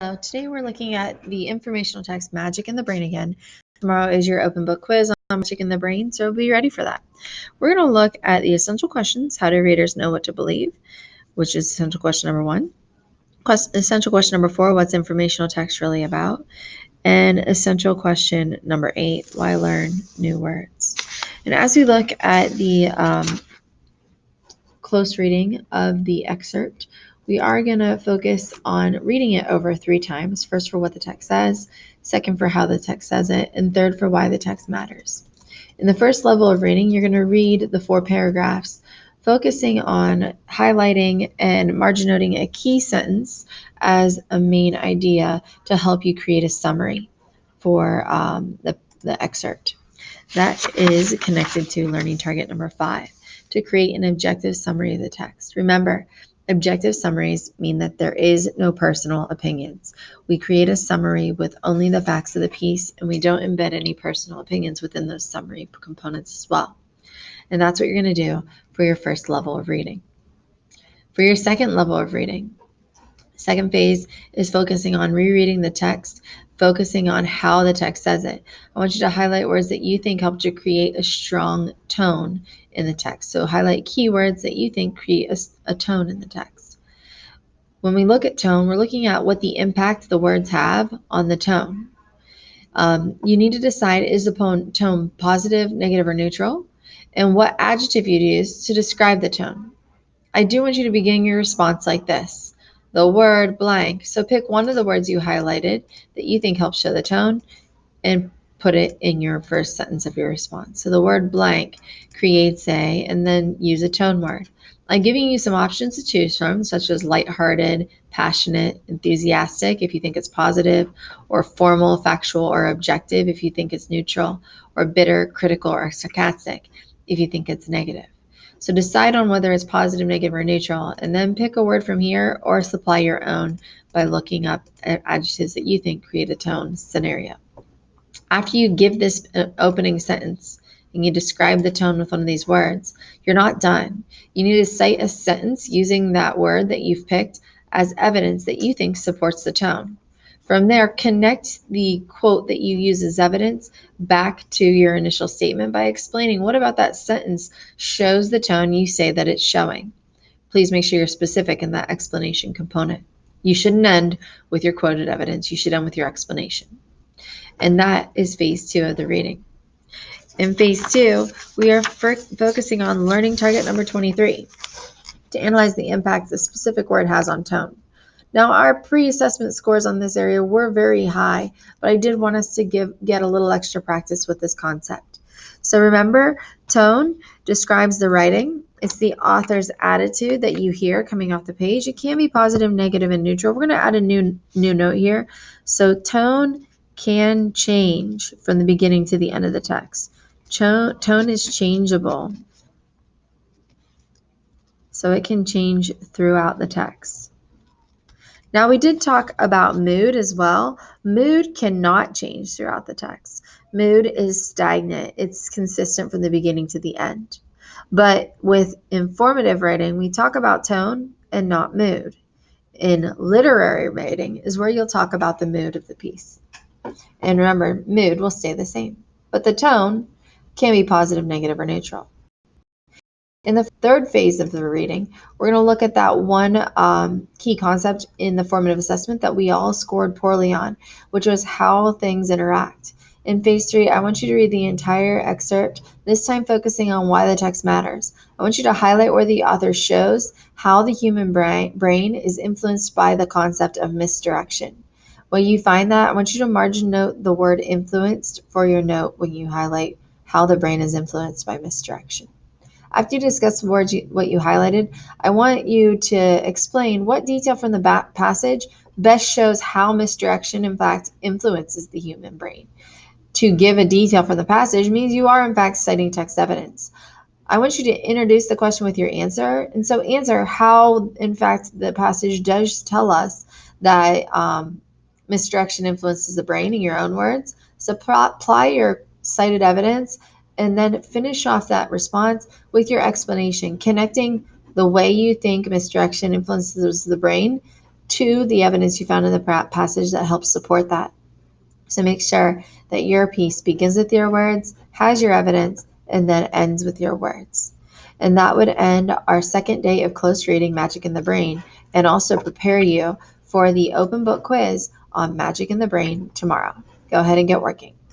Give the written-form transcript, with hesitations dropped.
Today we're looking at the informational text Magic in the Brain again. Tomorrow is your open book quiz on Magic in the Brain, so be ready for that. We're going to look at the essential questions. How do readers know what to believe? Which is essential question number 1. Essential question number 4, what's informational text really about? And essential question number 8, why learn new words? And as we look at the close reading of the excerpt, we are going to focus on reading it over 3 times. First for what the text says, second for how the text says it, and third for why the text matters. In the first level of reading, you're going to read the 4 paragraphs, focusing on highlighting and marginoting a key sentence as a main idea to help you create a summary for the excerpt. That is connected to learning target number 5, to create an objective summary of the text. Remember, objective summaries mean that there is no personal opinions. We create a summary with only the facts of the piece, and we don't embed any personal opinions within those summary components as well. And that's what you're going to do for your first level of reading. For your second level of reading, second phase is focusing on rereading the text, focusing on how the text says it. I want you to highlight words that you think help to create a strong tone in the text. So highlight keywords that you think create a tone in the text. When we look at tone, we're looking at what the impact the words have on the tone. You need to decide, is the tone positive, negative, or neutral? And what adjective you'd use to describe the tone. I do want you to begin your response like this. The word blank. So pick one of the words you highlighted that you think helps show the tone and put it in your first sentence of your response. So the word blank creates and then use a tone word. I'm giving you some options to choose from, such as lighthearted, passionate, enthusiastic if you think it's positive, or formal, factual, or objective if you think it's neutral, or bitter, critical, or sarcastic if you think it's negative. So decide on whether it's positive, negative, or neutral, and then pick a word from here or supply your own by looking up adjectives that you think create a tone scenario. After you give this opening sentence and you describe the tone with one of these words, you're not done. You need to cite a sentence using that word that you've picked as evidence that you think supports the tone. From there, connect the quote that you use as evidence back to your initial statement by explaining what about that sentence shows the tone you say that it's showing. Please make sure you're specific in that explanation component. You shouldn't end with your quoted evidence. You should end with your explanation. And that is phase 2 of the reading. In phase 2, we are focusing on learning target number 23, to analyze the impact the specific word has on tone. Now, our pre-assessment scores on this area were very high, but I did want us to get a little extra practice with this concept. So remember, tone describes the writing. It's the author's attitude that you hear coming off the page. It can be positive, negative, and neutral. We're going to add a new note here. So tone can change from the beginning to the end of the text. Tone is changeable, so it can change throughout the text. Now, we did talk about mood as well. Mood cannot change throughout the text. Mood is stagnant. It's consistent from the beginning to the end. But with informative writing, we talk about tone and not mood. In literary writing is where you'll talk about the mood of the piece. And remember, mood will stay the same, but the tone can be positive, negative, or neutral. In the third phase of the reading, we're going to look at that one key concept in the formative assessment that we all scored poorly on, which was how things interact. In phase 3, I want you to read the entire excerpt, this time focusing on why the text matters. I want you to highlight where the author shows how the human brain is influenced by the concept of misdirection. When you find that, I want you to margin note the word influenced for your note when you highlight how the brain is influenced by misdirection. After you discuss what you highlighted, I want you to explain what detail from the passage best shows how misdirection, in fact, influences the human brain. To give a detail from the passage means you are, in fact, citing text evidence. I want you to introduce the question with your answer, and so answer how, in fact, the passage does tell us that misdirection influences the brain in your own words. So apply your cited evidence and then finish off that response with your explanation, connecting the way you think misdirection influences the brain 2, the evidence you found in the passage that helps support that. So make sure that your piece begins with your words, has your evidence, and then ends with your words. And that would end our second day of close reading Magic in the Brain, and also prepare you for the open book quiz on Magic in the Brain tomorrow. Go ahead and get working.